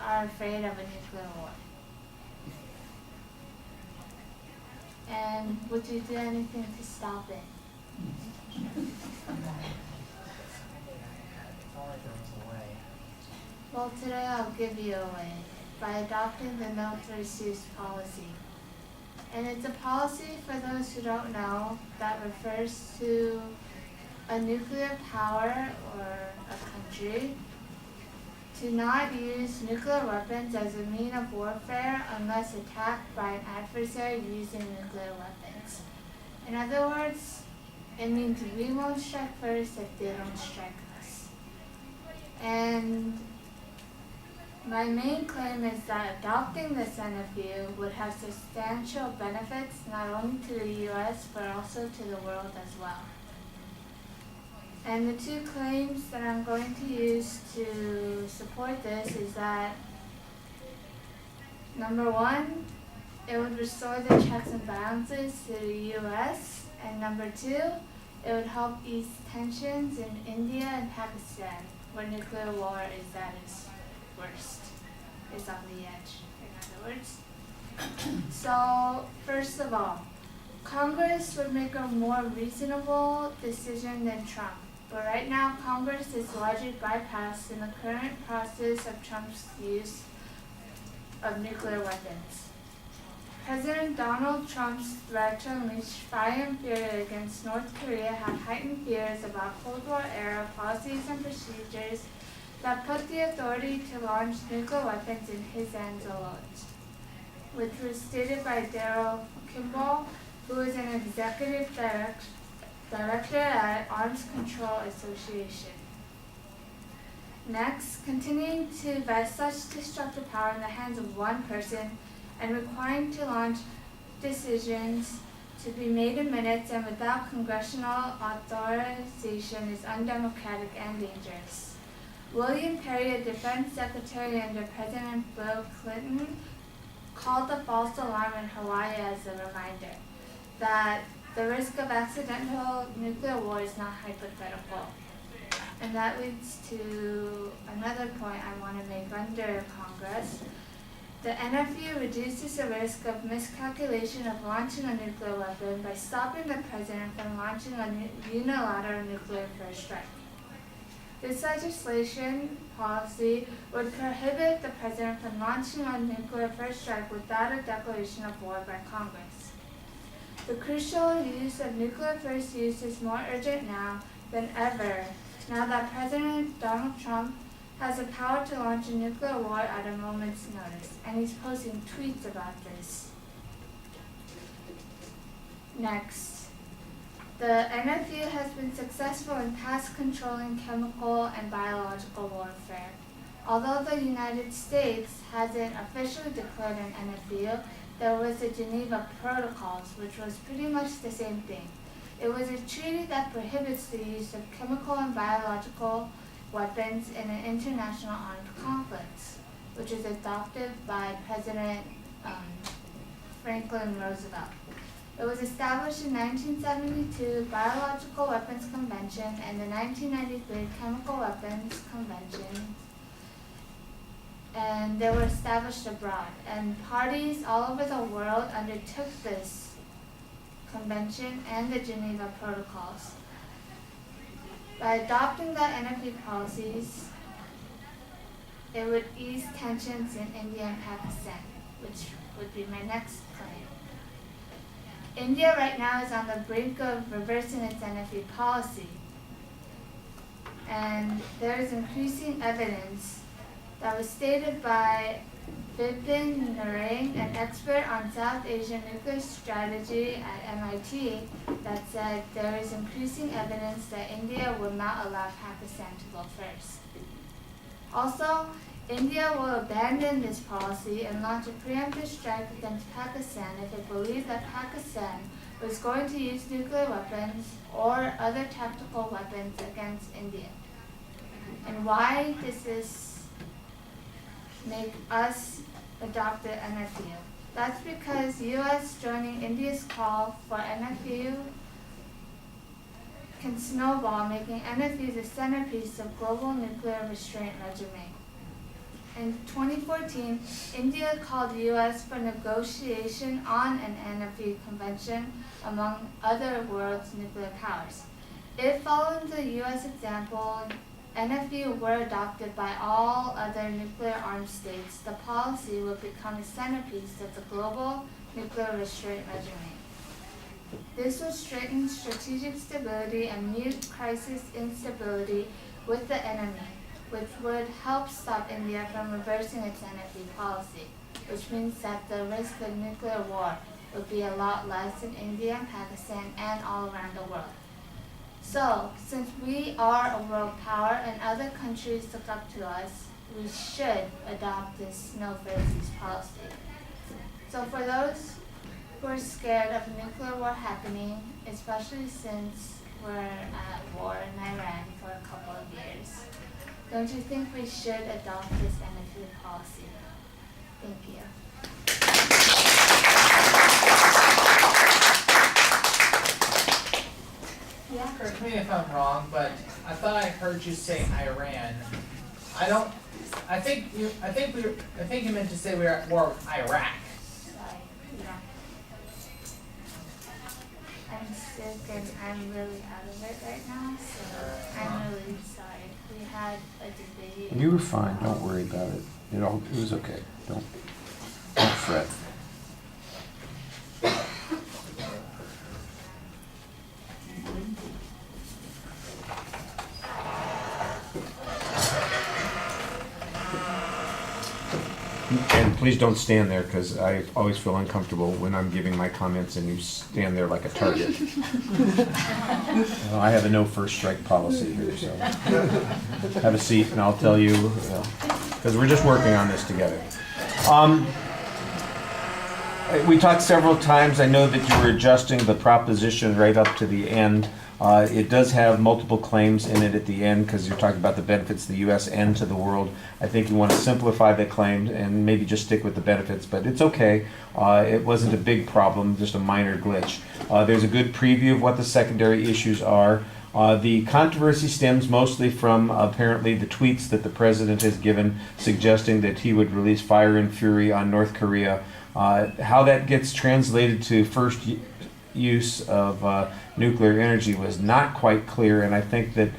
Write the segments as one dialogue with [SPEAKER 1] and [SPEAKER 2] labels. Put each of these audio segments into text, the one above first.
[SPEAKER 1] are afraid of a nuclear war? And would you do anything to stop it? Well, today I'll give you a way by adopting the no first use policy. And it's a policy, for those who don't know, that refers to a nuclear power or a country to not use nuclear weapons as a means of warfare unless attacked by an adversary using nuclear weapons. In other words, it means we won't strike first if they don't strike us. And my main claim is that adopting this NFU would have substantial benefits not only to the U.S. but also to the world as well. And the two claims that I'm going to use to support this is that, number one, it would restore the checks and balances to the U.S., and number two, it would help ease tensions in India and Pakistan, where nuclear war is at its worst. It's on the edge, in other words. So, first of all, Congress would make a more reasonable decision than Trump. But right now, Congress is largely bypassed in the current process of Trump's use of nuclear weapons. President Donald Trump's threat to unleash fire and fury against North Korea have heightened fears about Cold War-era policies and procedures that put the authority to launch nuclear weapons in his hands alone, which was stated by Daryl Kimball, who is an executive director at Arms Control Association. Next, continuing to vest such destructive power in the hands of one person and requiring to launch decisions to be made in minutes and without congressional authorization is undemocratic and dangerous. William Perry, a defense secretary under President Bill Clinton, called the false alarm in Hawaii as a reminder that the risk of accidental nuclear war is not hypothetical. And that leads to another point I want to make under Congress. The NFU reduces the risk of miscalculation of launching a nuclear weapon by stopping the president from launching a unilateral nuclear first strike. This legislation policy would prohibit the president from launching a nuclear first strike without a declaration of war by Congress. The crucial use of nuclear first use is more urgent now than ever, now that President Donald Trump has the power to launch a nuclear war at a moment's notice, and he's posting tweets about this. Next, the NFU has been successful in past controlling chemical and biological warfare. Although the United States hasn't officially declared an NFU, there was the Geneva Protocols, which was pretty much the same thing. It was a treaty that prohibits the use of chemical and biological weapons in an international armed conflict, which was adopted by President Franklin Roosevelt. It was established in 1972 Biological Weapons Convention and the 1993 Chemical Weapons Convention, and they were established abroad. And parties all over the world undertook this convention and the Geneva Protocols. By adopting the NFU policies, it would ease tensions in India and Pakistan, which would be my next claim. India right now is on the brink of reversing its NFU policy, and there is increasing evidence that was stated by Vipin Narang, an expert on South Asian nuclear strategy at MIT, that said there is increasing evidence that India will not allow Pakistan to go first. Also, India will abandon this policy and launch a preemptive strike against Pakistan if it believes that Pakistan was going to use nuclear weapons or other tactical weapons against India. And why does this make us adopt the NFU? That's because U.S. joining India's call for NFU can snowball, making NFU the centerpiece of global nuclear restraint regimen. In 2014, India called the U.S. for negotiation on an NFE convention among other world's nuclear powers. If following the U.S. example, NFE were adopted by all other nuclear-armed states, the policy would become a centerpiece of the global nuclear restraint regime. This would strengthen strategic stability and mute crisis instability with the enemy, which would help stop India from reversing its NFE policy, which means that the risk of nuclear war would be a lot less in India, Pakistan, and all around the world. So, since we are a world power and other countries look up to us, we should adopt this no-frills policy. So for those who are scared of nuclear war happening, especially since we're at war in Iran for a couple of years, don't you think we should adopt this NFE policy? Thank you. Yeah.
[SPEAKER 2] Correct me if I'm wrong, but I thought I heard you say Iran. I think you meant to say we were at war with Iraq.
[SPEAKER 1] Sorry. Yeah. I'm sick and I'm really out of it right now, so I'm really sorry. We had a debate.
[SPEAKER 3] You were fine. Don't worry about it. It was okay. Don't fret. And please don't stand there, because I always feel uncomfortable when I'm giving my comments and you stand there like a target. I have a no first strike policy here, so have a seat and I'll tell you, because we're just working on this together. We talked several times. I know that you were adjusting the proposition right up to the end. It does have multiple claims in it at the end, because you're talking about the benefits to the U.S. and to the world. I think you want to simplify the claims and maybe just stick with the benefits, but it's okay. It wasn't a big problem, just a minor glitch. There's a good preview of what the secondary issues are. The controversy stems mostly from apparently the tweets that the president has given suggesting that he would release fire and fury on North Korea. How that gets translated to first use of nuclear energy was not quite clear, and I think that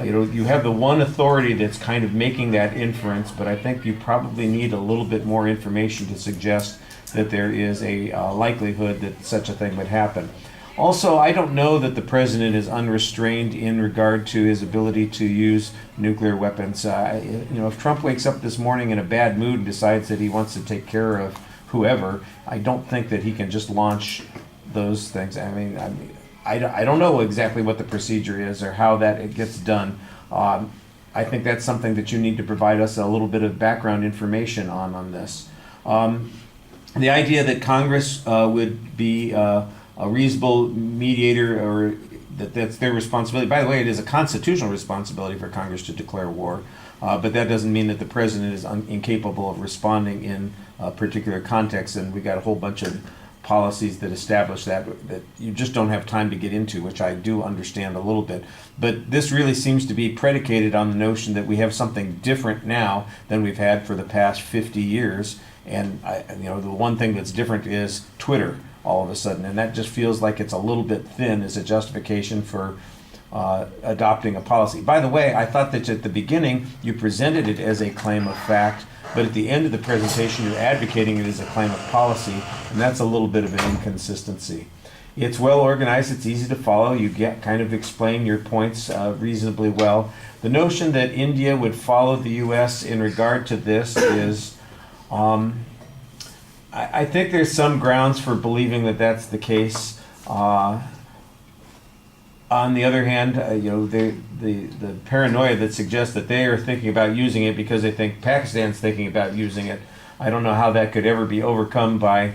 [SPEAKER 3] you have the one authority that's kind of making that inference, but I think you probably need a little bit more information to suggest that there is a likelihood that such a thing would happen. Also, I don't know that the president is unrestrained in regard to his ability to use nuclear weapons. If Trump wakes up this morning in a bad mood and decides that he wants to take care of whoever, I don't think that he can just launch those things. I don't know exactly what the procedure is or how that it gets done. I think that's something that you need to provide us a little bit of background information on this. The idea that Congress would be a reasonable mediator, or that's their responsibility. By the way, it is a constitutional responsibility for Congress to declare war, but that doesn't mean that the president is incapable of responding in a particular context, and we got a whole bunch of policies that establish that you just don't have time to get into, which I do understand a little bit. But this really seems to be predicated on the notion that we have something different now than we've had for the past 50 years. And the one thing that's different is Twitter all of a sudden, and that just feels like it's a little bit thin as a justification for adopting a policy. By the way, I thought that at the beginning you presented it as a claim of fact, but at the end of the presentation you're advocating it as a claim of policy, and that's a little bit of an inconsistency. It's well organized, it's easy to follow, you get kind of explain your points reasonably well. The notion that India would follow the U.S. in regard to this is, I think there's some grounds for believing that that's the case. On the other hand, the paranoia that suggests that they are thinking about using it because they think Pakistan's thinking about using it, I don't know how that could ever be overcome by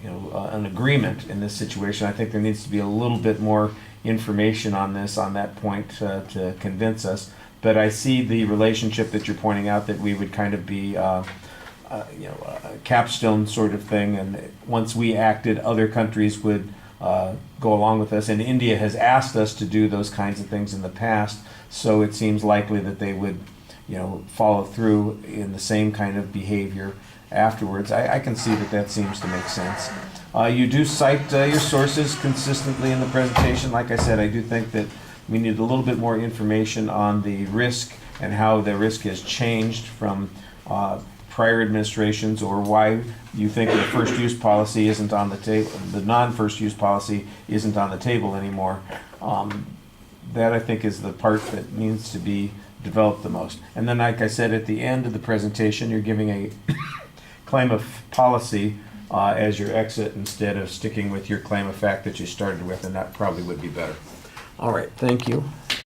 [SPEAKER 3] an agreement in this situation. I think there needs to be a little bit more information on this, on that point, to convince us. But I see the relationship that you're pointing out, that we would kind of be a capstone sort of thing, and once we acted, other countries would go along with us, and India has asked us to do those kinds of things in the past, so it seems likely that they would follow through in the same kind of behavior afterwards. I can see that seems to make sense. You do cite your sources consistently in the presentation. Like I said, I do think that we need a little bit more information on the risk and how the risk has changed from prior administrations, or why you think the first use policy isn't on the table, the non-first use policy isn't on the table anymore. That I think is the part that needs to be developed the most. And then, like I said, at the end of the presentation, you're giving a claim of policy as your exit instead of sticking with your claim of fact that you started with, and that probably would be better. All right, thank you.